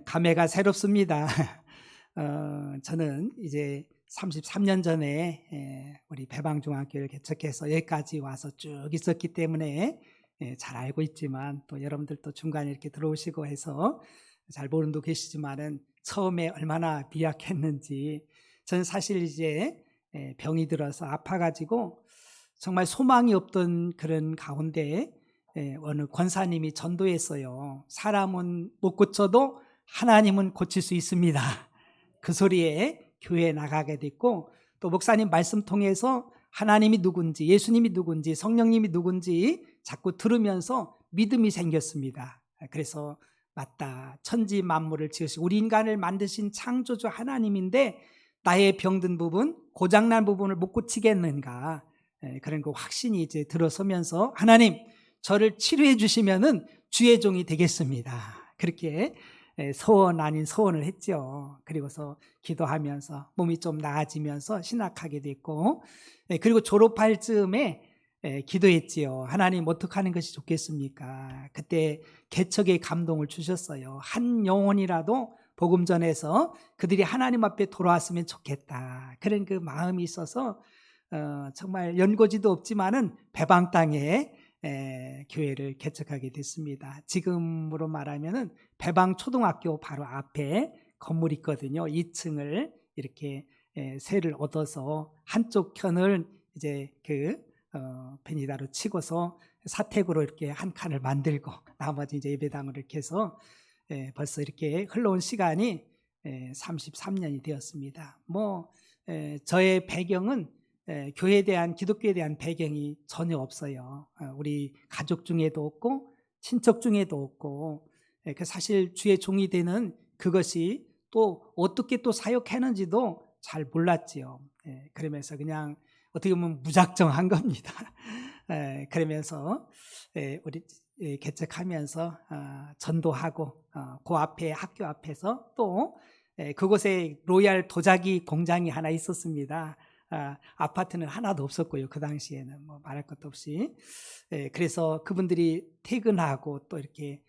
감회가 새롭습니다. 저는 이제 33년 전에 우리 배방중학교를 개척해서 여기까지 와서 쭉 있었기 때문에 잘 알고 있지만, 또 여러분들도 중간에 이렇게 들어오시고 해서 잘 모르는 분도 계시지만은 처음에 얼마나 비약했는지. 저는 사실 이제 병이 들어서 아파가지고 정말 소망이 없던 그런 가운데 어느 권사님이 전도했어요. 사람은 못 고쳐도 하나님은 고칠 수 있습니다. 그 소리에 교회에 나가게 됐고, 또 목사님 말씀 통해서 하나님이 누군지, 예수님이 누군지, 성령님이 누군지 자꾸 들으면서 믿음이 생겼습니다. 그래서 맞다, 천지 만물을 지으시고 우리 인간을 만드신 창조주 하나님인데 나의 병든 부분, 고장난 부분을 못 고치겠는가, 그런 그 확신이 이제 들어서면서 하나님 저를 치료해 주시면은 주의 종이 되겠습니다. 그렇게 소원 아닌 소원을 했죠. 그리고서 기도하면서 몸이 좀 나아지면서 신학하게 됐고, 그리고 졸업할 즈음에 기도했지요. 하나님 어떻게 하는 것이 좋겠습니까? 그때 개척의 감동을 주셨어요. 한 영혼이라도 복음 전해서 그들이 하나님 앞에 돌아왔으면 좋겠다, 그런 그 마음이 있어서 정말 연고지도 없지만은 배방 땅에 교회를 개척하게 됐습니다. 지금으로 말하면은 배방 초등학교 바로 앞에 건물이 있거든요. 2층을 이렇게 세를 얻어서 한쪽 편을 이제 베니다로 치고서 사택으로 이렇게 한 칸을 만들고 나머지 이제 예배당으로 이렇게 해서 벌써 이렇게 흘러온 시간이 33년이 되었습니다. 저의 배경은 교회에 대한, 기독교에 대한 배경이 전혀 없어요. 우리 가족 중에도 없고 친척 중에도 없고, 사실 주의 종이 되는 그것이 또 어떻게 또 사역하는지도 잘 몰랐지요. 그러면서 그냥 어떻게 보면 무작정 한 겁니다. 그러면서 우리 개척하면서 전도하고, 그 앞에 학교 앞에서 또 그곳에 로얄 도자기 공장이 하나 있었습니다. 아파트는 하나도 없었고요. 그 당시에는 말할 것도 없이. 그래서 그분들이 퇴근하고 또 이렇게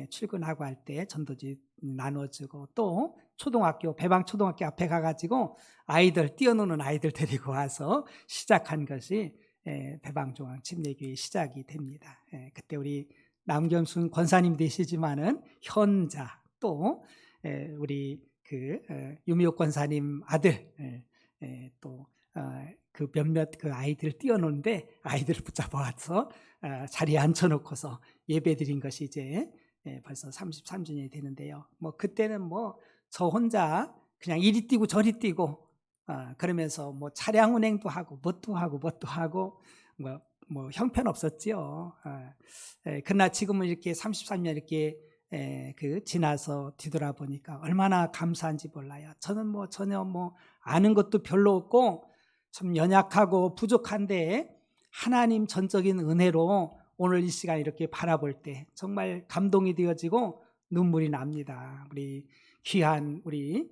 출근하고 할 때 전도지 나눠주고, 또 초등학교, 배방초등학교 앞에 가가지고 아이들, 뛰어노는 아이들 데리고 와서 시작한 것이 배방중앙침례교회 시작이 됩니다. 그때 우리 남경순 권사님 되시지만은 현자, 또 우리 유미옥 권사님 아들, 또 그 몇몇 아이들 뛰어노는데 아이들을 붙잡아 와서 자리에 앉혀놓고서 예배 드린 것이 이제 벌써 33주년이 되는데요. 그때는 저 혼자 그냥 이리 뛰고 저리 뛰고, 그러면서 차량 운행도 하고 뭣도 하고 형편없었지요. 그러나 지금은 이렇게 33년 이렇게 지나서 뒤돌아보니까 얼마나 감사한지 몰라요. 저는 전혀 아는 것도 별로 없고 참 연약하고 부족한데, 하나님 전적인 은혜로 오늘 이 시간 이렇게 바라볼 때 정말 감동이 되어지고 눈물이 납니다. 우리 귀한 우리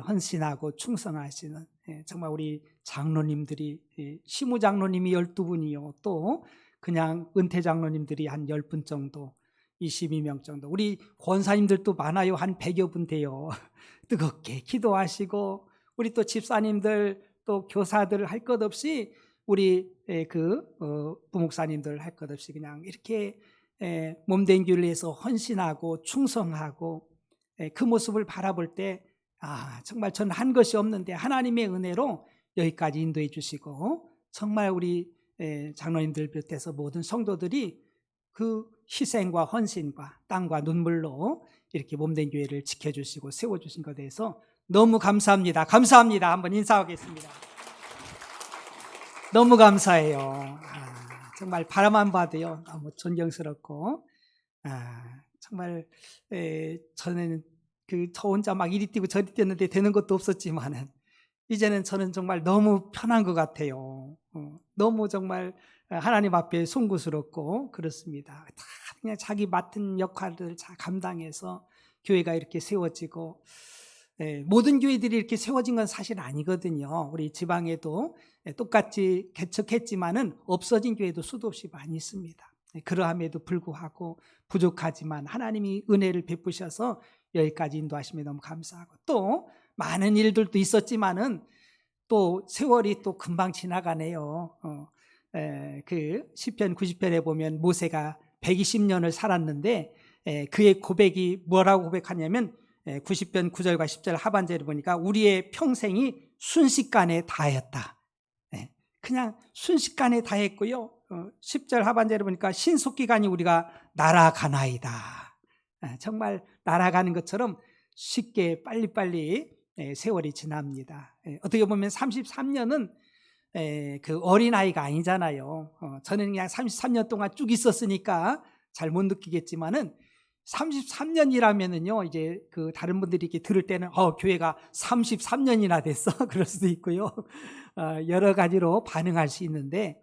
헌신하고 충성하시는 정말 우리 장로님들이, 시무 장로님이 12분이요, 또 그냥 은퇴 장로님들이 한 10분 정도, 22명 정도, 우리 권사님들도 많아요. 한 100여 분 돼요. 뜨겁게 기도하시고, 우리 또 집사님들, 또 교사들 할 것 없이, 우리 부목사님들 할 것 없이 그냥 이렇게 몸된 교회를 위해서 헌신하고 충성하고, 그 모습을 바라볼 때 정말 저는 한 것이 없는데 하나님의 은혜로 여기까지 인도해 주시고, 정말 우리 장로님들 비롯해서 모든 성도들이 그 희생과 헌신과 땀과 눈물로 이렇게 몸된 교회를 지켜주시고 세워주신 것에 대해서 너무 감사합니다. 감사합니다. 한번 인사하겠습니다. 너무 감사해요. 정말 바라만 봐도요, 너무 존경스럽고, 정말 저는 저 혼자 막 이리 뛰고 저리 뛰었는데 되는 것도 없었지만은, 이제는 저는 정말 너무 편한 것 같아요. 너무 정말 하나님 앞에 송구스럽고 그렇습니다. 다 그냥 자기 맡은 역할을 잘 감당해서 교회가 이렇게 세워지고, 모든 교회들이 이렇게 세워진 건 사실 아니거든요. 우리 지방에도 똑같이 개척했지만은 없어진 교회도 수도 없이 많이 있습니다. 그러함에도 불구하고 부족하지만 하나님이 은혜를 베푸셔서 여기까지 인도하심에 너무 감사하고, 또 많은 일들도 있었지만은 또 세월이 또 금방 지나가네요. 그 시편 90편에 보면 모세가 120년을 살았는데 그의 고백이 뭐라고 고백하냐면 90편 9절과 10절 하반절에 보니까 우리의 평생이 순식간에 다하였다. 그냥 순식간에 다했고요. 10절 하반절에 보니까 신속기간이 우리가 날아가나이다. 정말 날아가는 것처럼 쉽게 빨리빨리 세월이 지납니다. 어떻게 보면 33년은 그 어린아이가 아니잖아요. 저는 그냥 33년 동안 쭉 있었으니까 잘 못 느끼겠지만은 33년이라면은요, 이제 그 다른 분들이 이렇게 들을 때는 교회가 33년이나 됐어 그럴 수도 있고요. 여러 가지로 반응할 수 있는데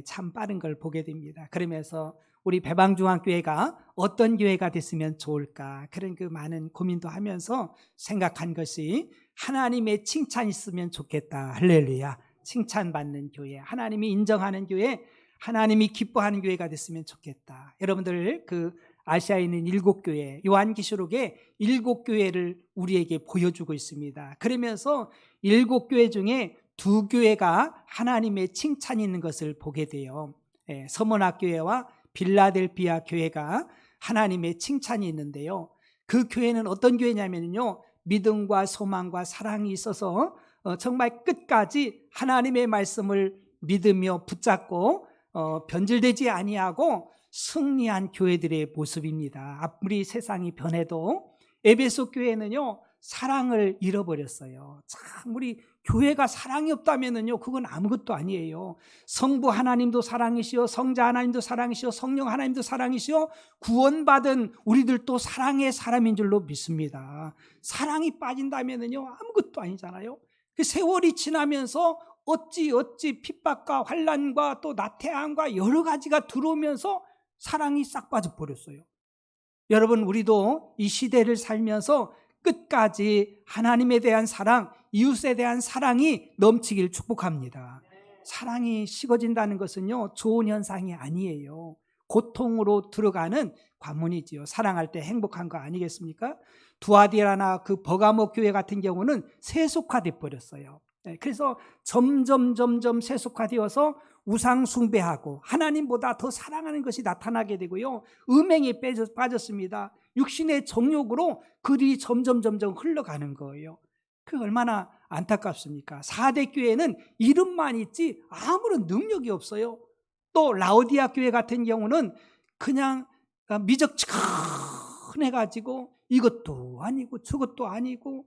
참 빠른 걸 보게 됩니다. 그러면서 우리 배방중앙교회가 어떤 교회가 됐으면 좋을까, 그런 그 많은 고민도 하면서 생각한 것이 하나님의 칭찬이 있으면 좋겠다. 할렐루야. 칭찬받는 교회, 하나님이 인정하는 교회, 하나님이 기뻐하는 교회가 됐으면 좋겠다. 여러분들 그 아시아에 있는 7교회, 요한계시록에 7교회를 우리에게 보여주고 있습니다. 그러면서 7교회 중에 2교회가 하나님의 칭찬이 있는 것을 보게 돼요. 서문학교회와 빌라델피아 교회가 하나님의 칭찬이 있는데요. 그 교회는 어떤 교회냐면요, 믿음과 소망과 사랑이 있어서 정말 끝까지 하나님의 말씀을 믿으며 붙잡고 변질되지 아니하고 승리한 교회들의 모습입니다. 아무리 세상이 변해도 에베소 교회는요, 사랑을 잃어버렸어요. 참, 우리 교회가 사랑이 없다면은요, 그건 아무것도 아니에요. 성부 하나님도 사랑이시요, 성자 하나님도 사랑이시요, 성령 하나님도 사랑이시요, 구원받은 우리들도 사랑의 사람인 줄로 믿습니다. 사랑이 빠진다면은요, 아무것도 아니잖아요. 그 세월이 지나면서 어찌 핍박과 환난과 또 나태함과 여러 가지가 들어오면서 사랑이 싹 빠져버렸어요. 여러분, 우리도 이 시대를 살면서 끝까지 하나님에 대한 사랑, 이웃에 대한 사랑이 넘치길 축복합니다. 사랑이 식어진다는 것은요, 좋은 현상이 아니에요. 고통으로 들어가는 관문이지요. 사랑할 때 행복한 거 아니겠습니까? 두아디라나 그 버가모 교회 같은 경우는 세속화돼 버렸어요. 그래서 점점 세속화되어서 우상 숭배하고 하나님보다 더 사랑하는 것이 나타나게 되고요, 음행에 빠졌습니다. 육신의 정욕으로 그들이 점점 흘러가는 거예요. 그 얼마나 안타깝습니까? 4대 교회는 이름만 있지 아무런 능력이 없어요. 또 라오디아 교회 같은 경우는 그냥 미적지근해가지고 이것도 아니고 저것도 아니고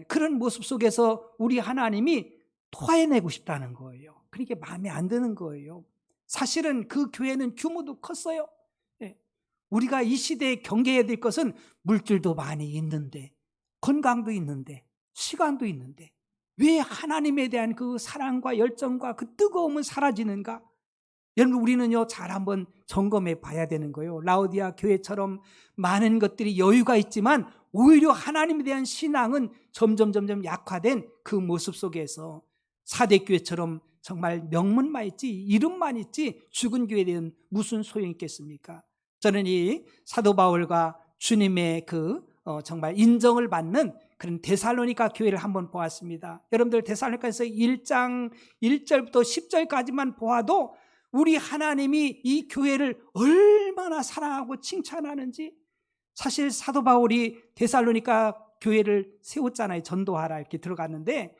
그런 모습 속에서 우리 하나님이 토해내고 싶다는 거예요. 그러니까 마음에 안 드는 거예요. 사실은 그 교회는 규모도 컸어요. 우리가 이 시대에 경계해야 될 것은 물질도 많이 있는데, 건강도 있는데, 시간도 있는데 왜 하나님에 대한 그 사랑과 열정과 그 뜨거움은 사라지는가? 여러분, 우리는요, 잘 한번 점검해 봐야 되는 거예요. 라오디아 교회처럼 많은 것들이 여유가 있지만 오히려 하나님에 대한 신앙은 점점 약화된 그 모습 속에서 4대 교회처럼 정말 명문만 있지 이름만 있지 죽은 교회에 대한 무슨 소용이 있겠습니까? 저는 이 사도 바울과 주님의 그 정말 인정을 받는 그런 데살로니가 교회를 한번 보았습니다. 여러분들 데살로니가에서 1장 1절부터 10절까지만 보아도 우리 하나님이 이 교회를 얼마나 사랑하고 칭찬하는지, 사실 사도 바울이 데살로니가 교회를 세웠잖아요. 전도하라 이렇게 들어갔는데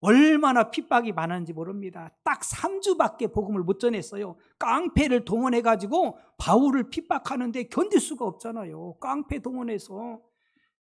얼마나 핍박이 많았는지 모릅니다. 딱 3주밖에 복음을 못 전했어요. 깡패를 동원해가지고 바울을 핍박하는데 견딜 수가 없잖아요. 깡패 동원해서.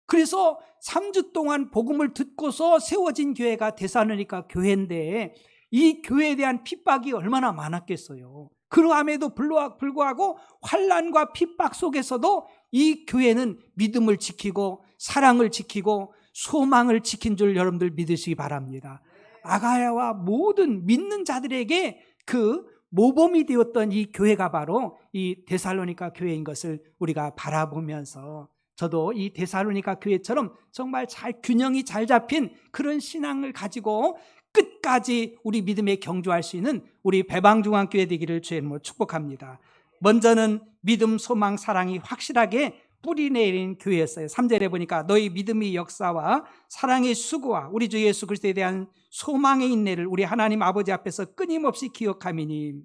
그래서 3주 동안 복음을 듣고서 세워진 교회가 데살로니가 교회인데 이 교회에 대한 핍박이 얼마나 많았겠어요. 그러함에도 불구하고 환난과 핍박 속에서도 이 교회는 믿음을 지키고 사랑을 지키고 소망을 지킨 줄 여러분들 믿으시기 바랍니다. 아가야와 모든 믿는 자들에게 그 모범이 되었던 이 교회가 바로 이 데살로니가 교회인 것을 우리가 바라보면서, 저도 이 데살로니가 교회처럼 정말 잘 균형이 잘 잡힌 그런 신앙을 가지고 끝까지 우리 믿음에 경주할 수 있는 우리 배방중앙교회 되기를 주의 이름으로 축복합니다. 먼저는 믿음, 소망, 사랑이 확실하게 뿌리 내린 교회였어요. 3절에 보니까 너희 믿음의 역사와 사랑의 수고와 우리 주 예수 그리스도에 대한 소망의 인내를 우리 하나님 아버지 앞에서 끊임없이 기억하미니.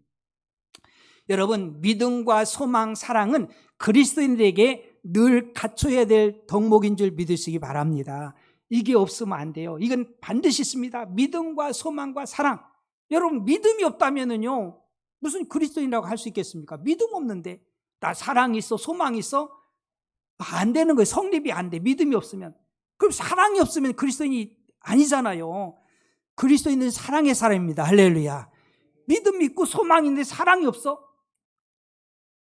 여러분, 믿음과 소망, 사랑은 그리스도인들에게 늘 갖춰야 될 덕목인 줄 믿으시기 바랍니다. 이게 없으면 안 돼요. 이건 반드시 있습니다. 믿음과 소망과 사랑. 여러분, 믿음이 없다면은요, 무슨 그리스도인이라고 할 수 있겠습니까? 믿음 없는데 나 사랑이 있어, 소망이 있어? 안 되는 거예요. 성립이 안 돼. 믿음이 없으면. 그럼 사랑이 없으면 그리스도인이 아니잖아요. 그리스도인은 사랑의 사람입니다. 할렐루야. 믿음이 있고 소망이 있는데 사랑이 없어?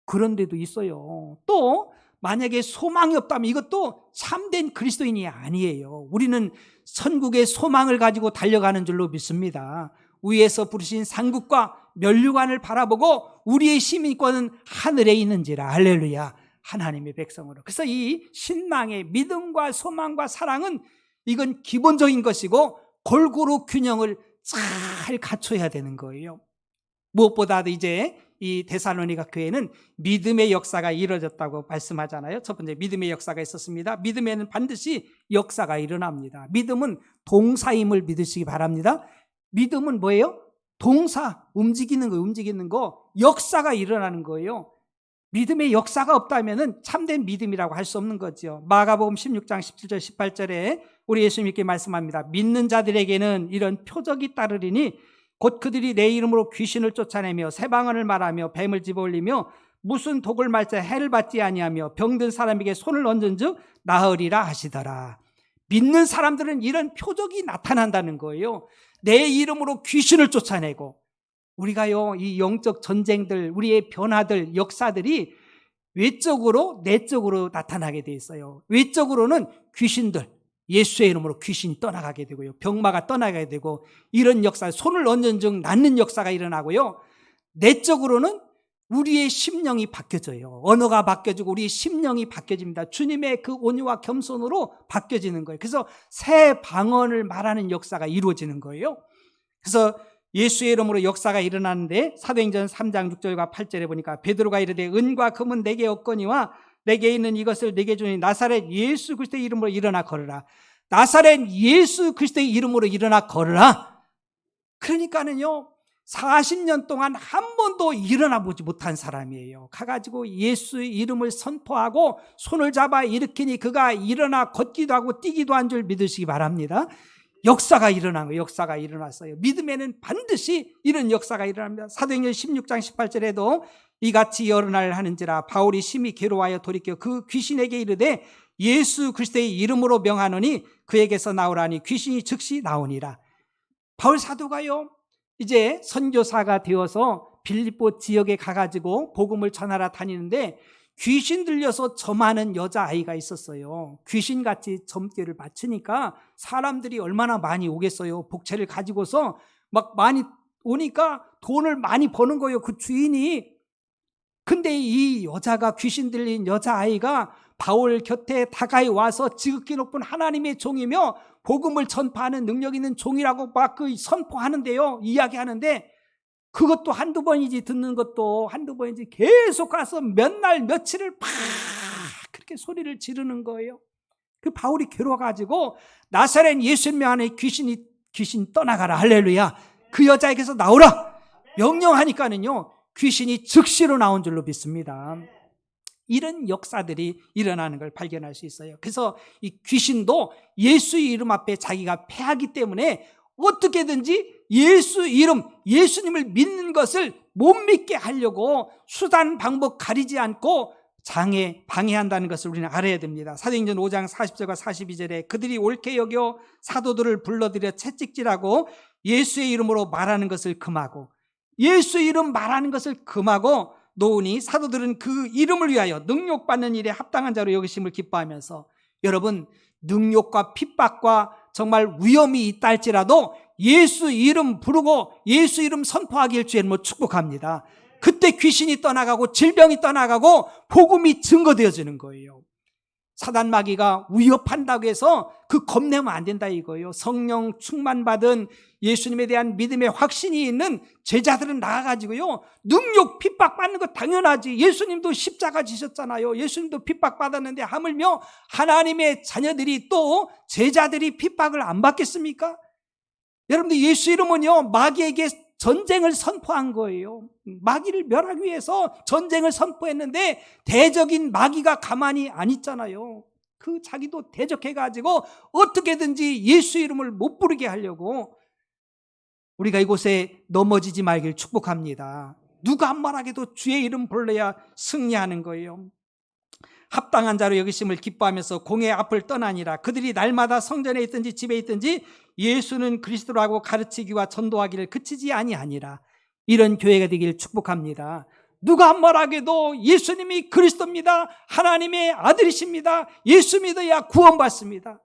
그런 데도 있어요. 또 만약에 소망이 없다면 이것도 참된 그리스도인이 아니에요. 우리는 천국의 소망을 가지고 달려가는 줄로 믿습니다. 위에서 부르신 상급과 면류관을 바라보고 우리의 시민권은 하늘에 있는지라. 할렐루야. 하나님의 백성으로. 그래서 이 신망의 믿음과 소망과 사랑은 이건 기본적인 것이고 골고루 균형을 잘 갖춰야 되는 거예요. 무엇보다도 이제 이 데살로니가 교회는 믿음의 역사가 이루어졌다고 말씀하잖아요. 첫 번째, 믿음의 역사가 있었습니다. 믿음에는 반드시 역사가 일어납니다. 믿음은 동사임을 믿으시기 바랍니다. 믿음은 뭐예요? 동사, 움직이는 거, 움직이는 거, 역사가 일어나는 거예요. 믿음의 역사가 없다면 참된 믿음이라고 할 수 없는 거죠. 마가복음 16장 17절 18절에 우리 예수님께 말씀합니다. 믿는 자들에게는 이런 표적이 따르리니 곧 그들이 내 이름으로 귀신을 쫓아내며 새 방언을 말하며 뱀을 집어올리며 무슨 독을 말자 해를 받지 아니하며 병든 사람에게 손을 얹은즉 나으리라 하시더라. 믿는 사람들은 이런 표적이 나타난다는 거예요. 내 이름으로 귀신을 쫓아내고, 우리가요, 이 영적 전쟁들, 우리의 변화들, 역사들이 외적으로 내적으로 나타나게 돼 있어요. 외적으로는 귀신들, 예수의 이름으로 귀신이 떠나가게 되고요, 병마가 떠나가게 되고, 이런 역사, 손을 얹은 즉 낫는 역사가 일어나고요, 내적으로는 우리의 심령이 바뀌어져요. 언어가 바뀌어지고 우리의 심령이 바뀌어집니다. 주님의 그 온유와 겸손으로 바뀌어지는 거예요. 그래서 새 방언을 말하는 역사가 이루어지는 거예요. 그래서 예수의 이름으로 역사가 일어나는데 사도행전 3장 6절과 8절에 보니까 베드로가 이르되 은과 금은 내게 없거니와 내게 있는 이것을 내게 주니 나사렛 예수 그리스도의 이름으로 일어나 걸으라. 나사렛 예수 그리스도의 이름으로 일어나 걸으라. 그러니까는요, 40년 동안 한 번도 일어나 보지 못한 사람이에요. 가가지고 예수의 이름을 선포하고 손을 잡아 일으키니 그가 일어나 걷기도 하고 뛰기도 한 줄 믿으시기 바랍니다. 역사가 일어난 거예요. 역사가 일어났어요. 믿음에는 반드시 이런 역사가 일어납니다. 사도행전 16장 18절에도 이같이 여러 날 하는지라 바울이 심히 괴로워하여 돌이켜 그 귀신에게 이르되 예수 그리스도의 이름으로 명하노니 그에게서 나오라니 귀신이 즉시 나오니라. 바울 사도가요, 이제 선교사가 되어서 빌립보 지역에 가가지고 복음을 전하러 다니는데 귀신 들려서 점하는 여자아이가 있었어요. 귀신같이 점괘를 바치니까 사람들이 얼마나 많이 오겠어요. 복채를 가지고서 막 많이 오니까 돈을 많이 버는 거예요, 그 주인이. 근데 이 여자가, 귀신 들린 여자아이가 바울 곁에 다가이 와서 지극히 높은 하나님의 종이며 복음을 전파하는 능력 있는 종이라고 막 그 선포하는데요, 이야기하는데 그것도 한두 번이지, 듣는 것도 한두 번이지, 계속 가서 몇 날 며칠을 막 그렇게 소리를 지르는 거예요. 그 바울이 괴로워가지고 나사렛 예수님 안에 귀신 떠나가라. 할렐루야. 그 여자에게서 나오라 명령하니까는요, 귀신이 즉시로 나온 줄로 믿습니다. 이런 역사들이 일어나는 걸 발견할 수 있어요. 그래서 이 귀신도 예수의 이름 앞에 자기가 패하기 때문에 어떻게든지 예수 이름, 예수님을 믿는 것을 못 믿게 하려고 수단 방법 가리지 않고 방해한다는 것을 우리는 알아야 됩니다. 사도행전 5장 40절과 42절에 그들이 옳게 여겨 사도들을 불러들여 채찍질하고 예수의 이름으로 말하는 것을 금하고, 예수의 이름 말하는 것을 금하고 노우니 사도들은 그 이름을 위하여 능욕받는 일에 합당한 자로 여기심을 기뻐하면서, 여러분, 능욕과 핍박과 정말 위험이 있다 할지라도 예수 이름 부르고 예수 이름 선포하길 주의 축복합니다. 그때 귀신이 떠나가고 질병이 떠나가고 복음이 증거되어지는 거예요. 사단 마귀가 위협한다고 해서 그 겁내면 안 된다 이거예요. 성령 충만받은 예수님에 대한 믿음의 확신이 있는 제자들은 나가가지고요, 능욕 핍박받는 거 당연하지. 예수님도 십자가 지셨잖아요. 예수님도 핍박받았는데 하물며 하나님의 자녀들이, 또 제자들이 핍박을 안 받겠습니까? 여러분들, 예수 이름은요 마귀에게 전쟁을 선포한 거예요. 마귀를 멸하기 위해서 전쟁을 선포했는데 대적인 마귀가 가만히 안 있잖아요. 그 자기도 대적해가지고 어떻게든지 예수 이름을 못 부르게 하려고. 우리가 이곳에 넘어지지 말길 축복합니다. 누가 말하게도 주의 이름 불러야 승리하는 거예요. 합당한 자로 여기심을 기뻐하면서 공의 앞을 떠나니라. 그들이 날마다 성전에 있든지 집에 있든지 예수는 그리스도라고 가르치기와 전도하기를 그치지 아니하니라. 이런 교회가 되길 축복합니다. 누가 말하게도 예수님이 그리스도입니다. 하나님의 아들이십니다. 예수 믿어야 구원받습니다.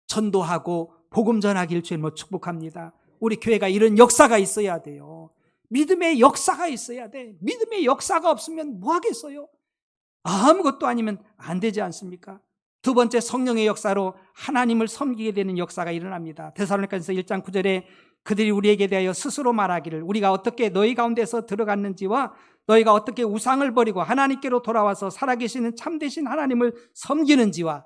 전도하고 복음 전하기를 주님으로 축복합니다. 우리 교회가 이런 역사가 있어야 돼요. 믿음의 역사가 있어야 돼. 믿음의 역사가 없으면 뭐 하겠어요? 아무것도 아니면 안 되지 않습니까? 두 번째, 성령의 역사로 하나님을 섬기게 되는 역사가 일어납니다. 데살로니가서 1장 9절에 그들이 우리에게 대하여 스스로 말하기를 우리가 어떻게 너희 가운데서 들어갔는지와 너희가 어떻게 우상을 버리고 하나님께로 돌아와서 살아계시는 참되신 하나님을 섬기는지와,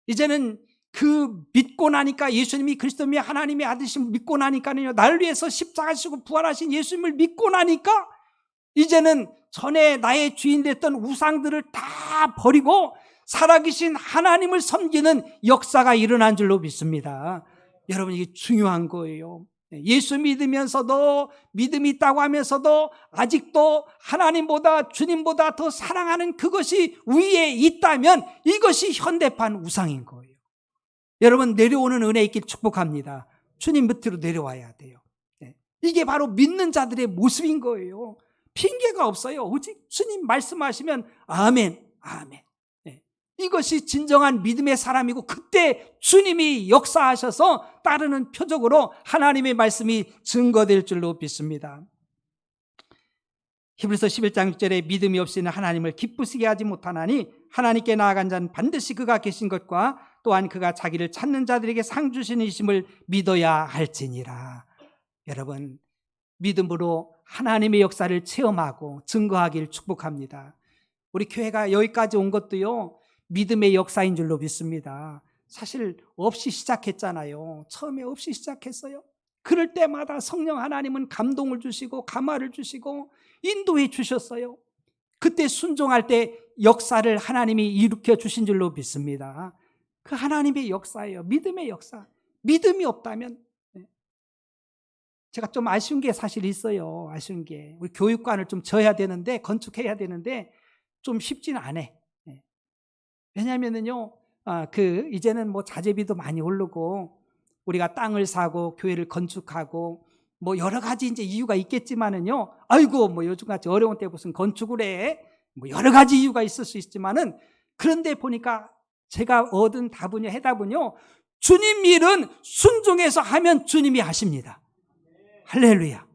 이제는 그 믿고 나니까, 예수님이 그리스도며 하나님의 아들이심을 믿고 나니까는요, 나를 위해서 십자가 지시고 부활하신 예수님을 믿고 나니까 이제는 전에 나의 주인 됐던 우상들을 다 버리고 살아계신 하나님을 섬기는 역사가 일어난 줄로 믿습니다. 여러분, 이게 중요한 거예요. 예수 믿으면서도, 믿음이 있다고 하면서도 아직도 하나님보다, 주님보다 더 사랑하는 그것이 위에 있다면 이것이 현대판 우상인 거예요. 여러분, 내려오는 은혜 있길 축복합니다. 주님 밑으로 내려와야 돼요. 이게 바로 믿는 자들의 모습인 거예요. 핑계가 없어요. 오직 주님 말씀하시면 아멘, 아멘. 이것이 진정한 믿음의 사람이고, 그때 주님이 역사하셔서 따르는 표적으로 하나님의 말씀이 증거될 줄로 믿습니다. 히브리서 11장 6절에 믿음이 없이는 하나님을 기쁘시게 하지 못하나니 하나님께 나아간 자는 반드시 그가 계신 것과 또한 그가 자기를 찾는 자들에게 상 주시는 이심을 믿어야 할지니라. 여러분, 믿음으로 하나님의 역사를 체험하고 증거하길 축복합니다. 우리 교회가 여기까지 온 것도요, 믿음의 역사인 줄로 믿습니다. 사실 없이 시작했잖아요. 처음에 없이 시작했어요. 그럴 때마다 성령 하나님은 감동을 주시고 감화를 주시고 인도해 주셨어요. 그때 순종할 때 역사를 하나님이 일으켜 주신 줄로 믿습니다. 그 하나님의 역사예요. 믿음의 역사. 믿음이 없다면, 제가 좀 아쉬운 게 사실 있어요. 아쉬운 게, 우리 교육관을 좀 져야 되는데, 건축해야 되는데 좀 쉽지는 않아. 왜냐하면요, 이제는 뭐 자재비도 많이 오르고 우리가 땅을 사고 교회를 건축하고 뭐 여러 가지 이제 이유가 있겠지만은요, 아이고 뭐 요즘같이 어려운 때 무슨 건축을 해, 뭐 여러 가지 이유가 있을 수 있지만은, 그런데 보니까 제가 얻은 답은요, 해답은요, 주님 일은 순종해서 하면 주님이 하십니다. 할렐루야.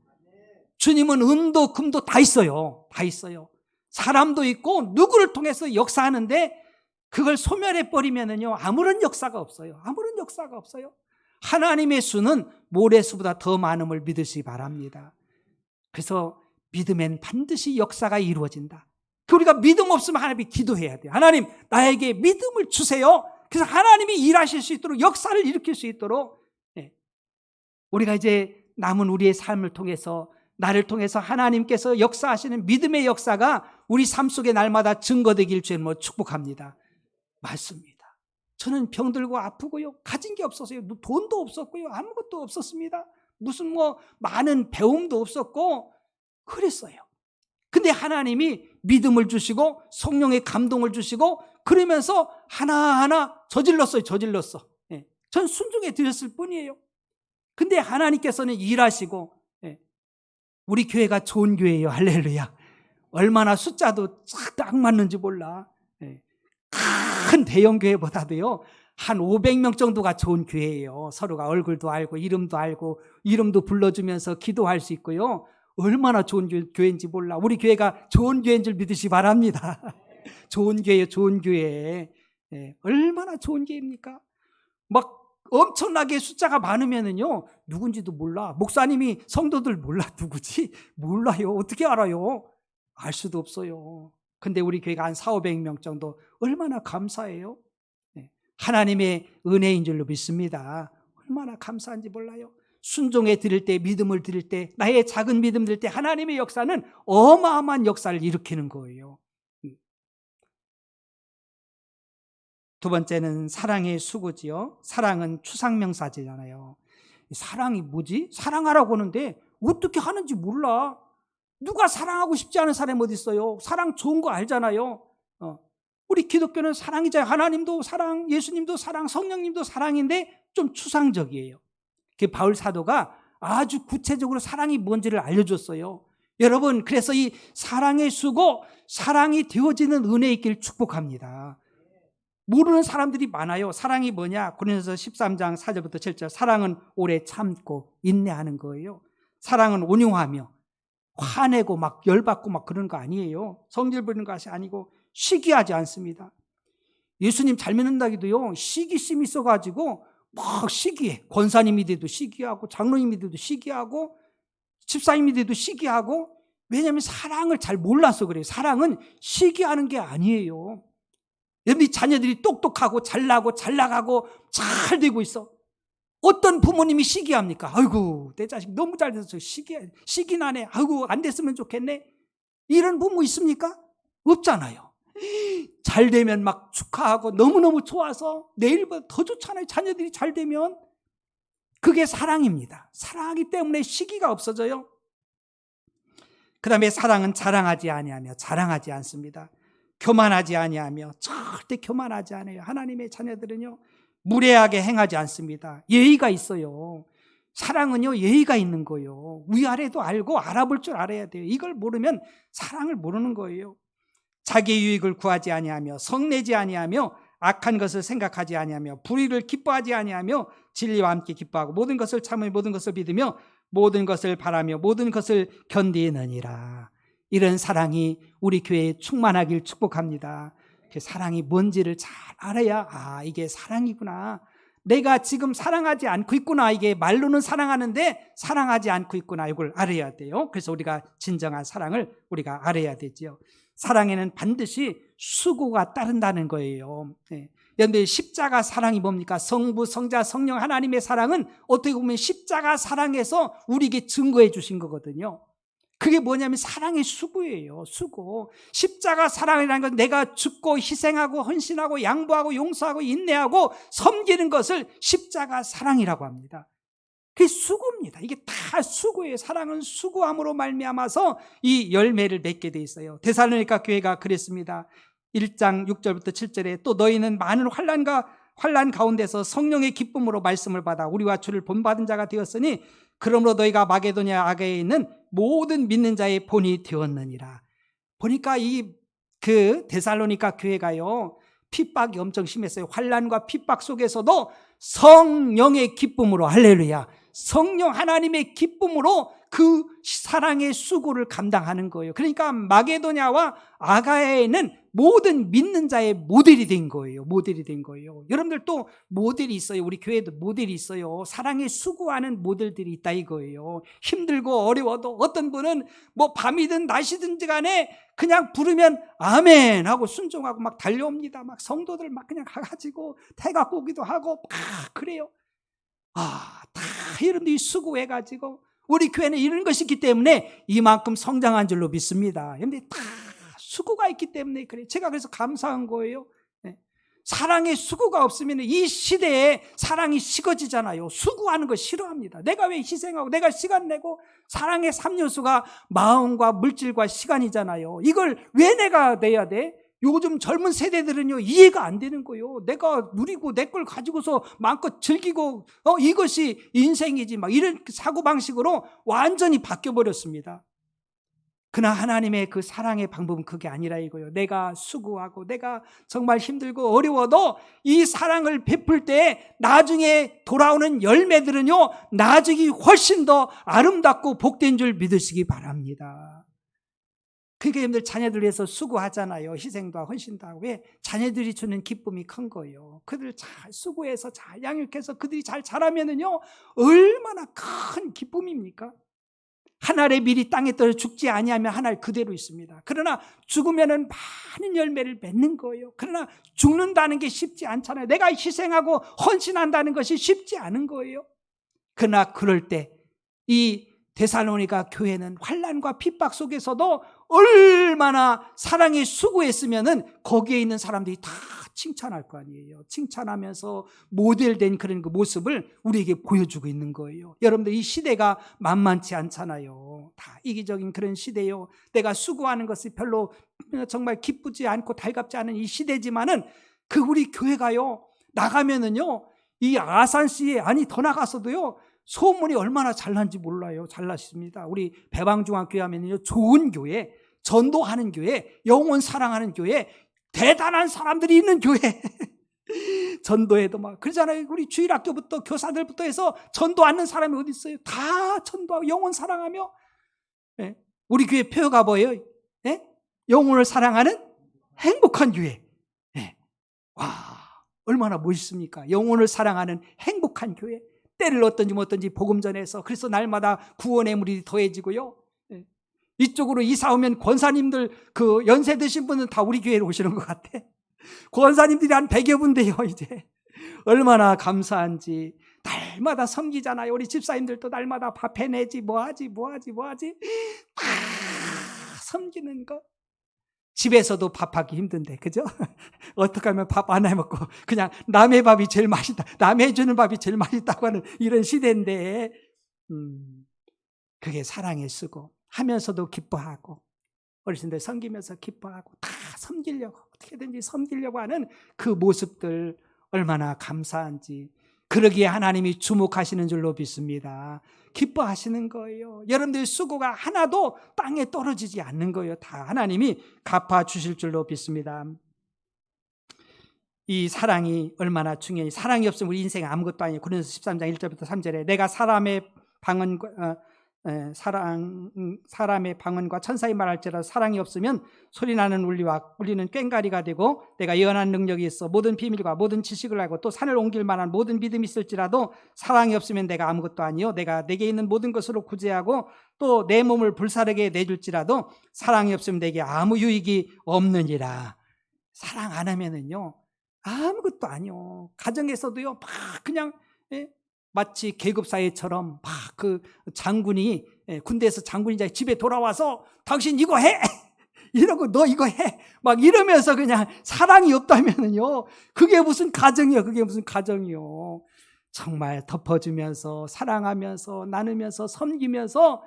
주님은 은도 금도 다 있어요. 다 있어요. 사람도 있고 누구를 통해서 역사하는데, 그걸 소멸해버리면은요, 아무런 역사가 없어요. 아무런 역사가 없어요. 하나님의 수는 모래수보다 더 많음을 믿으시기 바랍니다. 그래서 믿음엔 반드시 역사가 이루어진다. 우리가 믿음 없으면 하나님이 기도해야 돼요. 하나님, 나에게 믿음을 주세요. 그래서 하나님이 일하실 수 있도록, 역사를 일으킬 수 있도록, 우리가 이제 남은 우리의 삶을 통해서, 나를 통해서 하나님께서 역사하시는 믿음의 역사가 우리 삶 속에 날마다 증거되길 주님으로 축복합니다. 맞습니다. 저는 병들고 아프고요, 가진 게 없었어요. 돈도 없었고요, 아무것도 없었습니다. 무슨 뭐 많은 배움도 없었고 그랬어요. 근데 하나님이 믿음을 주시고 성령의 감동을 주시고 그러면서 하나하나 저질렀어요. 전 순종해 드렸을 뿐이에요. 근데 하나님께서는 일하시고, 우리 교회가 좋은 교회예요. 할렐루야. 얼마나 숫자도 딱 맞는지 몰라. 큰 대형 교회보다도요, 한 500명 정도가 좋은 교회예요. 서로가 얼굴도 알고 이름도 불러주면서 기도할 수 있고요. 얼마나 좋은 교회인지 몰라. 우리 교회가 좋은 교회인 줄 믿으시기 바랍니다. 좋은 교회예요. 좋은 교회. 얼마나 좋은 계획입니까? 막 엄청나게 숫자가 많으면은요, 누군지도 몰라. 목사님이 성도들 몰라. 누구지? 몰라요. 어떻게 알아요? 알 수도 없어요. 근데 우리 교회가 한 400~500명 정도, 얼마나 감사해요. 하나님의 은혜인 줄로 믿습니다. 얼마나 감사한지 몰라요. 순종에 드릴 때, 믿음을 드릴 때, 나의 작은 믿음 드릴 때 하나님의 역사는 어마어마한 역사를 일으키는 거예요. 두 번째는 사랑의 수고지요. 사랑은 추상명사잖아요. 사랑이 뭐지? 사랑하라고 하는데 어떻게 하는지 몰라. 누가 사랑하고 싶지 않은 사람이 어디 있어요? 사랑 좋은 거 알잖아요. 우리 기독교는 사랑이잖아요. 하나님도 사랑, 예수님도 사랑, 성령님도 사랑인데 좀 추상적이에요. 그 바울 사도가 아주 구체적으로 사랑이 뭔지를 알려줬어요. 여러분, 그래서 이 사랑의 수고, 사랑이 되어지는 은혜 있기를 축복합니다. 모르는 사람들이 많아요. 사랑이 뭐냐? 고린도서 13장 4절부터 7절. 사랑은 오래 참고 인내하는 거예요. 사랑은 온유하며 화내고 막 열받고 막 그런 거 아니에요. 성질 부리는 것이 아니고 시기하지 않습니다. 예수님 잘 믿는다기도요, 시기심이 있어가지고 막 시기해. 권사님이 돼도 시기하고 장로님이 돼도 시기하고 집사님이 돼도 시기하고. 왜냐하면 사랑을 잘 몰라서 그래요. 사랑은 시기하는 게 아니에요. 여러분, 자녀들이 똑똑하고 잘나고 잘 나가고 잘 되고 있어. 어떤 부모님이 시기합니까? 아이고, 내 자식 너무 잘 돼서 시기나네. 아이고, 안 됐으면 좋겠네. 이런 부모 있습니까? 없잖아요. 잘 되면 막 축하하고 너무너무 좋아서 내일보다 더 좋잖아요. 자녀들이 잘 되면. 그게 사랑입니다. 사랑하기 때문에 시기가 없어져요. 그 다음에 사랑은 자랑하지 아니하며 자랑하지 않습니다. 교만하지 아니하며 절대 교만하지 않아요. 하나님의 자녀들은요, 무례하게 행하지 않습니다. 예의가 있어요. 사랑은요, 예의가 있는 거예요. 위아래도 알고 알아볼 줄 알아야 돼요. 이걸 모르면 사랑을 모르는 거예요. 자기 유익을 구하지 아니하며 성내지 아니하며 악한 것을 생각하지 아니하며 불의를 기뻐하지 아니하며 진리와 함께 기뻐하고 모든 것을 참으며 모든 것을 믿으며 모든 것을 바라며 모든 것을 견디느니라. 이런 사랑이 우리 교회에 충만하길 축복합니다. 그 사랑이 뭔지를 잘 알아야, 이게 사랑이구나. 내가 지금 사랑하지 않고 있구나. 이게 말로는 사랑하는데 사랑하지 않고 있구나. 이걸 알아야 돼요. 그래서 우리가 진정한 사랑을 우리가 알아야 되죠. 사랑에는 반드시 수고가 따른다는 거예요. 그런데 십자가 사랑이 뭡니까? 성부, 성자, 성령 하나님의 사랑은 어떻게 보면 십자가 사랑에서 우리에게 증거해 주신 거거든요. 그게 뭐냐면 사랑의 수고예요. 수고. 십자가 사랑이라는 건 내가 죽고 희생하고 헌신하고 양보하고 용서하고 인내하고 섬기는 것을 십자가 사랑이라고 합니다. 그게 수고입니다. 이게 다 수고예요. 사랑은 수고함으로 말미암아서 이 열매를 맺게 돼 있어요. 데살로니가 교회가 그랬습니다. 1장 6절부터 7절에 또 너희는 많은 환난 가운데서 성령의 기쁨으로 말씀을 받아 우리와 주를 본받은 자가 되었으니 그러므로 너희가 마게도냐 아가에 있는 모든 믿는 자의 본이 되었느니라. 보니까 그 데살로니가 교회가요, 핍박이 엄청 심했어요. 환난과 핍박 속에서도 성령의 기쁨으로, 할렐루야, 성령 하나님의 기쁨으로 그 사랑의 수고를 감당하는 거예요. 그러니까 마게도냐와 아가야에는 모든 믿는 자의 모델이 된 거예요. 모델이 된 거예요. 여러분들 또 모델이 있어요. 우리 교회도 모델이 있어요. 사랑에 수고하는 모델들이 있다 이거예요. 힘들고 어려워도 어떤 분은 뭐 밤이든 낮이든지 간에 그냥 부르면 아멘 하고 순종하고 막 달려옵니다. 막 성도들 막 그냥 가가지고 태가 보기도 하고 막 그래요. 다 여러분들이 수고해가지고 우리 교회는 이런 것이 있기 때문에 이만큼 성장한 줄로 믿습니다. 그런데 다 수고가 있기 때문에 그래요. 제가 그래서 감사한 거예요. 사랑의 수고가 없으면 이 시대에 사랑이 식어지잖아요. 수고하는 거 싫어합니다. 내가 왜 희생하고 내가 시간 내고, 사랑의 3요소가 마음과 물질과 시간이잖아요. 이걸 왜 내가 내야 돼? 요즘 젊은 세대들은요, 이해가 안 되는 거예요. 내가 누리고 내 걸 가지고서 마음껏 즐기고 이것이 인생이지, 막 이런 사고방식으로 완전히 바뀌어버렸습니다. 그러나 하나님의 그 사랑의 방법은 그게 아니라 이거예요. 내가 수고하고 내가 정말 힘들고 어려워도 이 사랑을 베풀 때 나중에 돌아오는 열매들은요, 나중에 훨씬 더 아름답고 복된 줄 믿으시기 바랍니다. 그러니까 여러분들 자녀들 위해서 수고하잖아요. 희생도 하고 헌신도 하고. 왜? 자녀들이 주는 기쁨이 큰 거예요. 그들 잘 수고해서 잘 양육해서 그들이 잘 자라면은요, 얼마나 큰 기쁨입니까? 한 알의 밀이 땅에 떨어져 죽지 아니하면 한 알 그대로 있습니다. 그러나 죽으면은 많은 열매를 맺는 거예요. 그러나 죽는다는 게 쉽지 않잖아요. 내가 희생하고 헌신한다는 것이 쉽지 않은 거예요. 그러나 그럴 때 이 데살로니가 교회는 환난과 핍박 속에서도 얼마나 사랑에 수고했으면은 거기에 있는 사람들이 다 칭찬할 거 아니에요. 칭찬하면서 모델된 그런 그 모습을 우리에게 보여주고 있는 거예요. 여러분들 이 시대가 만만치 않잖아요. 다 이기적인 그런 시대요. 내가 수고하는 것이 별로 정말 기쁘지 않고 달갑지 않은 이 시대지만은 그 우리 교회가요, 나가면은요, 이 아산시에, 아니 더 나가서도요, 소문이 얼마나 잘난지 몰라요. 잘났습니다. 우리 배방중학교에 하면요, 좋은 교회, 전도하는 교회, 영혼 사랑하는 교회, 대단한 사람들이 있는 교회. 전도에도 막 그러잖아요. 우리 주일학교부터 교사들부터 해서 전도하는 사람이 어디 있어요? 다 전도하고 영혼 사랑하며. 네. 우리 교회 표어가 뭐예요? 네? 영혼을 사랑하는 행복한 교회. 네. 와, 얼마나 멋있습니까? 영혼을 사랑하는 행복한 교회. 때를 어떤지 복음 전해서, 그래서 날마다 구원의 물이 더해지고요. 네. 이쪽으로 이사 오면 권사님들, 그 연세 드신 분은 다 우리 교회로 오시는 것 같아. 권사님들이 한 100여 분 돼요, 이제. 얼마나 감사한지. 날마다 섬기잖아요. 우리 집사님들도 날마다 밥 해내지, 뭐하지. 다 섬기는 거. 집에서도 밥하기 힘든데, 그죠? 어떻게 하면 밥 안 해먹고 그냥 남의 밥이 제일 맛있다, 남이 해주는 밥이 제일 맛있다고 하는 이런 시대인데, 그게 사랑에 쓰고 하면서도 기뻐하고, 어르신들 섬기면서 기뻐하고 다 섬기려고, 어떻게든지 섬기려고 하는 그 모습들 얼마나 감사한지. 그러기에 하나님이 주목하시는 줄로 믿습니다. 기뻐하시는 거예요. 여러분들의 수고가 하나도 땅에 떨어지지 않는 거예요. 다 하나님이 갚아주실 줄로 믿습니다. 이 사랑이 얼마나 중요해. 사랑이 없으면 우리 인생 아무것도 아니에요. 고린도서 13장 1절부터 3절에 내가 사람의 방언과 천사의 말할지라도 사랑이 없으면 소리나는 울리는 꽹가리가 되고, 내가 예언하는 능력이 있어 모든 비밀과 모든 지식을 알고 또 산을 옮길 만한 모든 믿음이 있을지라도 사랑이 없으면 내가 아무것도 아니요 내가 내게 있는 모든 것으로 구제하고 또 내 몸을 불사르게 내줄지라도 사랑이 없으면 내게 아무 유익이 없느니라. 사랑 안 하면은요 아무것도 아니요. 가정에서도요 막 그냥 마치 계급사회처럼 막 그 장군이, 군대에서 장군이 집에 돌아와서 당신 이거 해! 이러고 너 이거 해! 막 이러면서 그냥 사랑이 없다면은요, 그게 무슨 가정이요, 그게 무슨 가정이요. 정말 덮어주면서, 사랑하면서, 나누면서, 섬기면서,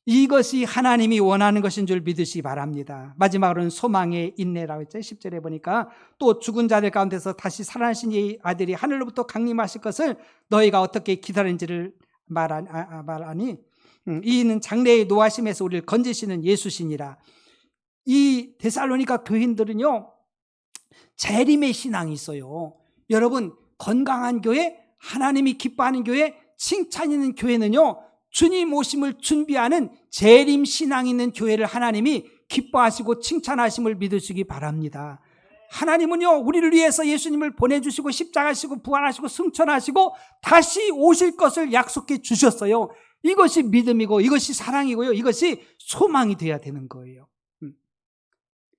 이것이 하나님이 원하는 것인 줄 믿으시기 바랍니다. 마지막으로는 소망의 인내라고 했죠. 10절에 보니까 또 죽은 자들 가운데서 다시 살아나신 이 아들이 하늘로부터 강림하실 것을 너희가 어떻게 기다리는지를 말하니 이는 장래의 노하심에서 우리를 건지시는 예수시니라. 이 데살로니가 교인들은요 재림의 신앙이 있어요. 여러분, 건강한 교회, 하나님이 기뻐하는 교회, 칭찬 있는 교회는요 주님 오심을 준비하는 재림 신앙 있는 교회를 하나님이 기뻐하시고 칭찬하심을 믿으시기 바랍니다. 하나님은요 우리를 위해서 예수님을 보내주시고 십자가시고 부활하시고 승천하시고 다시 오실 것을 약속해 주셨어요. 이것이 믿음이고 이것이 사랑이고요, 이것이 소망이 되어야 되는 거예요.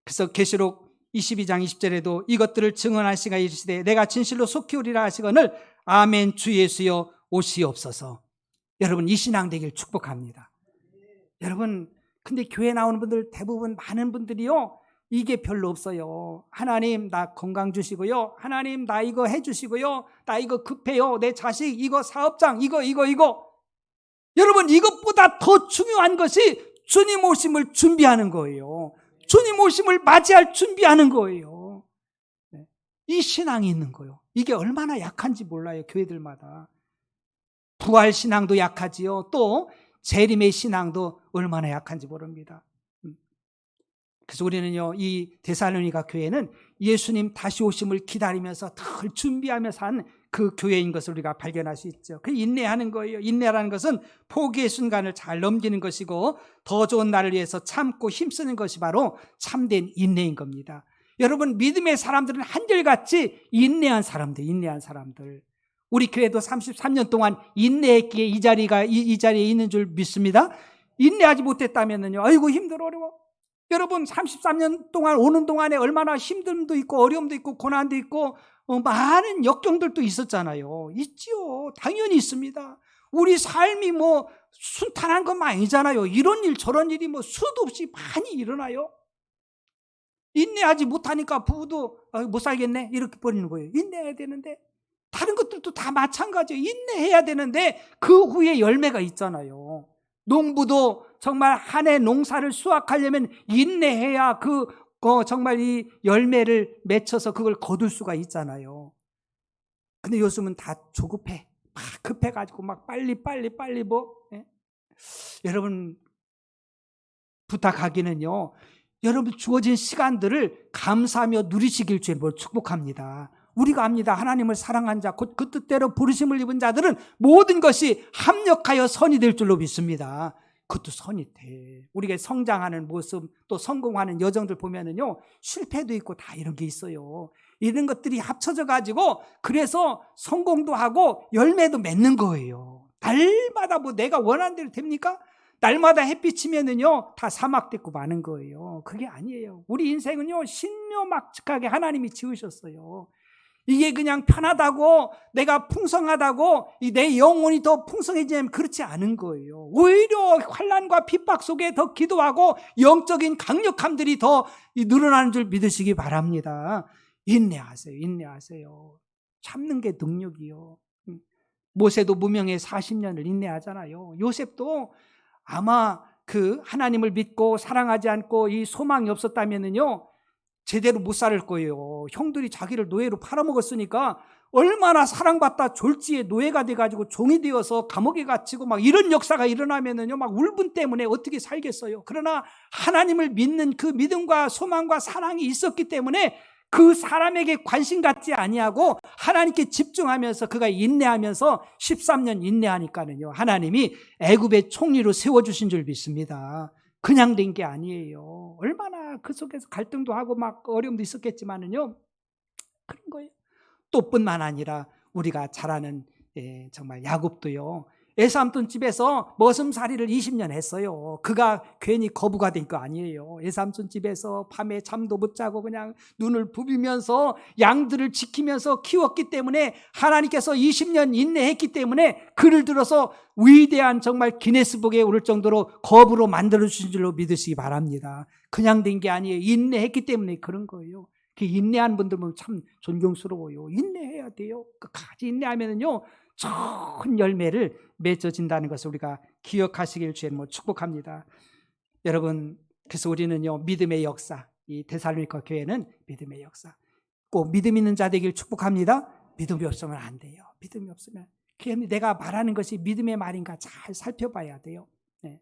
그래서 계시록 22장 20절에도 이것들을 증언하시가 이르시되 내가 진실로 속히 오리라 하시거늘 아멘 주 예수여 오시옵소서. 여러분, 이 신앙 되길 축복합니다. 여러분, 근데 교회 나오는 분들 대부분 많은 분들이요 이게 별로 없어요. 하나님 나 건강 주시고요, 하나님 나 이거 해주시고요, 나 이거 급해요, 내 자식 이거 사업장 이거 여러분, 이것보다 더 중요한 것이 주님 오심을 준비하는 거예요. 주님 오심을 맞이할 준비하는 거예요. 이 신앙이 있는 거예요. 이게 얼마나 약한지 몰라요. 교회들마다 부활 신앙도 약하지요, 또 재림의 신앙도 얼마나 약한지 모릅니다. 그래서 우리는요 이 데살로니가 교회는 예수님 다시 오심을 기다리면서 늘 준비하면서 한 그 교회인 것을 우리가 발견할 수 있죠. 그 인내하는 거예요. 인내라는 것은 포기의 순간을 잘 넘기는 것이고 더 좋은 날을 위해서 참고 힘쓰는 것이 바로 참된 인내인 겁니다. 여러분, 믿음의 사람들은 한결같이 인내한 사람들. 우리 교회도 33년 동안 인내했기에 이 자리에 있는 줄 믿습니다. 인내하지 못했다면요, 아이고 힘들어 어려워. 여러분, 33년 동안 오는 동안에 얼마나 힘듦도 있고 어려움도 있고 고난도 있고 많은 역경들도 있었잖아요. 있지요. 당연히 있습니다. 우리 삶이 뭐 순탄한 것만 아니잖아요. 이런 일 저런 일이 뭐 수도 없이 많이 일어나요. 인내하지 못하니까 부부도 못 살겠네 이렇게 버리는 거예요. 인내해야 되는데 다른 것들도 다 마찬가지예요. 인내해야 되는데 그 후에 열매가 있잖아요. 농부도 정말 한 해 농사를 수확하려면 인내해야 정말 이 열매를 맺혀서 그걸 거둘 수가 있잖아요. 근데 요즘은 다 조급해. 막 급해가지고 막 빨리 뭐. 예? 여러분, 부탁하기는요, 여러분 주어진 시간들을 감사하며 누리시길 주님으로 축복합니다. 우리가 압니다. 하나님을 사랑한 자, 곧 그 뜻대로 부르심을 입은 자들은 모든 것이 합력하여 선이 될 줄로 믿습니다. 그것도 선이 돼. 우리가 성장하는 모습, 또 성공하는 여정들 보면은요, 실패도 있고 다 이런 게 있어요. 이런 것들이 합쳐져 가지고 그래서 성공도 하고 열매도 맺는 거예요. 날마다 뭐 내가 원하는 대로 됩니까? 날마다 햇빛이면은요 다 사막됐고 마는 거예요. 그게 아니에요. 우리 인생은요 신묘막측하게 하나님이 지으셨어요. 이게 그냥 편하다고, 내가 풍성하다고 내 영혼이 더 풍성해지면 그렇지 않은 거예요. 오히려 환난과 핍박 속에 더 기도하고 영적인 강력함들이 더 늘어나는 줄 믿으시기 바랍니다. 인내하세요. 참는 게 능력이요. 모세도 무명에 40년을 인내하잖아요. 요셉도 아마 그 하나님을 믿고 사랑하지 않고 이 소망이 없었다면은요 제대로 못 살 거예요. 형들이 자기를 노예로 팔아먹었으니까 얼마나 사랑받다 졸지에 노예가 돼가지고 종이 되어서 감옥에 갇히고 막 이런 역사가 일어나면은요 막 울분 때문에 어떻게 살겠어요. 그러나 하나님을 믿는 그 믿음과 소망과 사랑이 있었기 때문에 그 사람에게 관심 갖지 아니하고 하나님께 집중하면서 그가 인내하면서 13년 인내하니까는요 하나님이 애굽의 총리로 세워주신 줄 믿습니다. 그냥 된 게 아니에요. 얼마나 그 속에서 갈등도 하고 막 어려움도 있었겠지만은요 그런 거예요. 또 뿐만 아니라 우리가 잘 아는 정말 야곱도요 에사삼돈 집에서 머슴살이를 20년 했어요. 그가 괜히 거부가 된 거 아니에요. 에사삼돈 집에서 밤에 잠도 못 자고 그냥 눈을 부비면서 양들을 지키면서 키웠기 때문에 하나님께서 20년 인내했기 때문에 그를 들어서 위대한 정말 기네스북에 오를 정도로 거부로 만들어주신 줄로 믿으시기 바랍니다. 그냥 된 게 아니에요. 인내했기 때문에 그런 거예요. 그 인내한 분들 보면 참 존경스러워요. 인내해야 돼요. 끝까지 인내하면은요 좋은 열매를 맺어진다는 것을 우리가 기억하시길 주님 축복합니다. 여러분, 그래서 우리는요 믿음의 역사, 이 데살로니가 교회는 믿음의 역사, 꼭 믿음 있는 자 되길 축복합니다. 믿음이 없으면 안 돼요. 믿음이 없으면 내가 말하는 것이 믿음의 말인가 잘 살펴봐야 돼요. 네.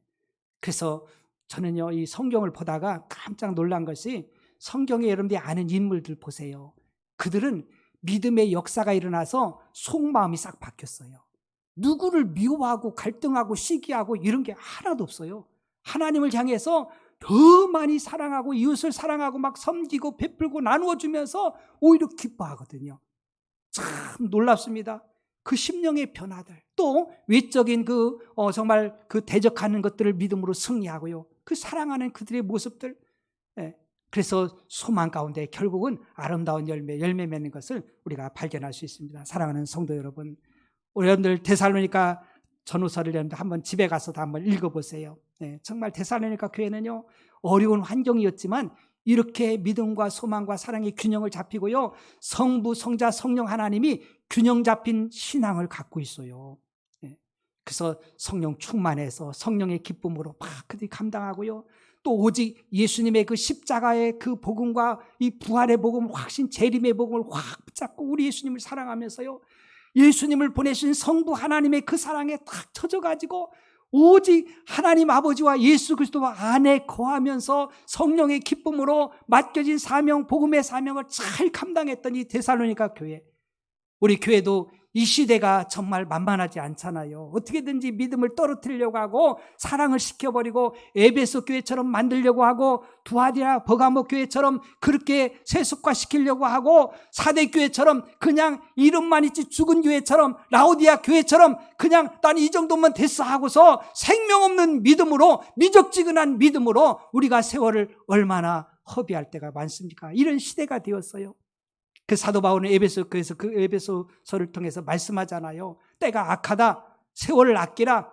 그래서 저는요 이 성경을 보다가 깜짝 놀란 것이 성경에 여러분들이 아는 인물들 보세요. 그들은 믿음의 역사가 일어나서 속마음이 싹 바뀌었어요. 누구를 미워하고 갈등하고 시기하고 이런 게 하나도 없어요. 하나님을 향해서 더 많이 사랑하고 이웃을 사랑하고 막 섬기고 베풀고 나누어주면서 오히려 기뻐하거든요. 참 놀랍습니다. 그 심령의 변화들, 또 외적인 정말 그 대적하는 것들을 믿음으로 승리하고요. 그 사랑하는 그들의 모습들, 그래서 소망 가운데 결국은 아름다운 열매 맺는 것을 우리가 발견할 수 있습니다. 사랑하는 성도 여러분, 우리 여러분들 데살로니가 전후서를 여러분들 한번 집에 가서도 한번 읽어보세요. 정말 데살로니가 교회는요 어려운 환경이었지만 이렇게 믿음과 소망과 사랑의 균형을 잡히고요 성부, 성자, 성령 하나님이 균형 잡힌 신앙을 갖고 있어요. 그래서 성령 충만해서 성령의 기쁨으로 막 그들이 감당하고요. 또 오직 예수님의 그 십자가의 그 복음과 이 부활의 복음, 확신 재림의 복음을 확 붙잡고 우리 예수님을 사랑하면서요 예수님을 보내신 성부 하나님의 그 사랑에 딱 젖어가지고 오직 하나님 아버지와 예수 그리스도와 안에 거하면서 성령의 기쁨으로 맡겨진 사명, 복음의 사명을 잘 감당했던 이 데살로니가 교회, 우리 교회도 이 시대가 정말 만만하지 않잖아요. 어떻게든지 믿음을 떨어뜨리려고 하고 사랑을 시켜버리고 에베소 교회처럼 만들려고 하고 두아디라 버가모 교회처럼 그렇게 세속화시키려고 하고 사대 교회처럼 그냥 이름만 있지 죽은 교회처럼 라오디아 교회처럼 그냥 난 이 정도면 됐어 하고서 생명 없는 믿음으로 미적지근한 믿음으로 우리가 세월을 얼마나 허비할 때가 많습니까? 이런 시대가 되었어요. 그 사도 바울은 에베소서에서 그 에베소서를 통해서 말씀하잖아요. 때가 악하다. 세월을 아끼라.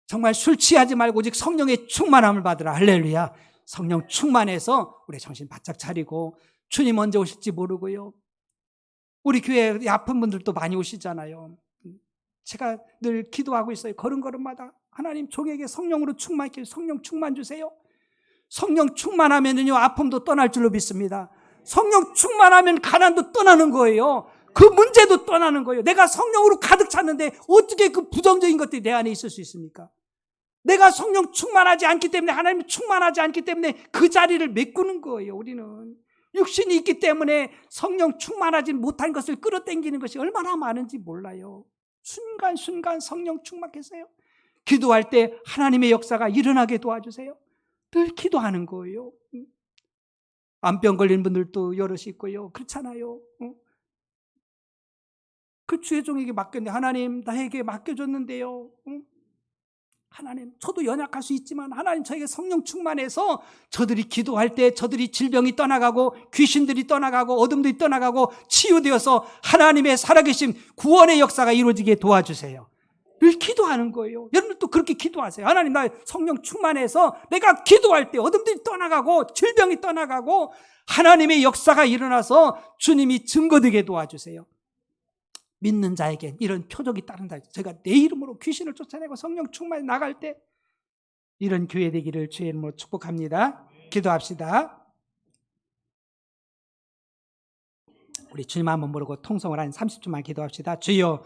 정말 술 취하지 말고 오직 성령의 충만함을 받으라. 할렐루야. 성령 충만해서 우리 정신 바짝 차리고 주님 언제 오실지 모르고요. 우리 교회에 아픈 분들도 많이 오시잖아요. 제가 늘 기도하고 있어요. 걸음걸음마다 하나님 종에게 성령으로 충만케 성령 충만 주세요. 성령 충만하면요 아픔도 떠날 줄로 믿습니다. 성령 충만하면 가난도 떠나는 거예요. 그 문제도 떠나는 거예요. 내가 성령으로 가득 찼는데 어떻게 그 부정적인 것들이 내 안에 있을 수 있습니까? 내가 성령 충만하지 않기 때문에 하나님 충만하지 않기 때문에 그 자리를 메꾸는 거예요. 우리는 육신이 있기 때문에 성령 충만하지 못한 것을 끌어당기는 것이 얼마나 많은지 몰라요. 순간순간 성령 충만했어요. 기도할 때 하나님의 역사가 일어나게 도와주세요. 늘 기도하는 거예요. 암병 걸린 분들도 여럿이 있고요. 그렇잖아요. 그 주의 종에게 맡겼는데 하나님 나에게 맡겨줬는데요. 하나님 저도 연약할 수 있지만 하나님 저에게 성령 충만해서 저들이 기도할 때 저들이 질병이 떠나가고 귀신들이 떠나가고 어둠들이 떠나가고 치유되어서 하나님의 살아계신 구원의 역사가 이루어지게 도와주세요. 늘 기도하는 거예요. 여러분도 그렇게 기도하세요. 하나님 나 성령 충만해서 내가 기도할 때 어둠들이 떠나가고 질병이 떠나가고 하나님의 역사가 일어나서 주님이 증거되게 도와주세요. 믿는 자에게 이런 표적이 따른다. 제가 내 이름으로 귀신을 쫓아내고 성령 충만히 나갈 때 이런 교회 되기를 주의 이름으로 축복합니다. 기도합시다. 우리 주님 한번 모르고 통성을 한 30초만 기도합시다. 주여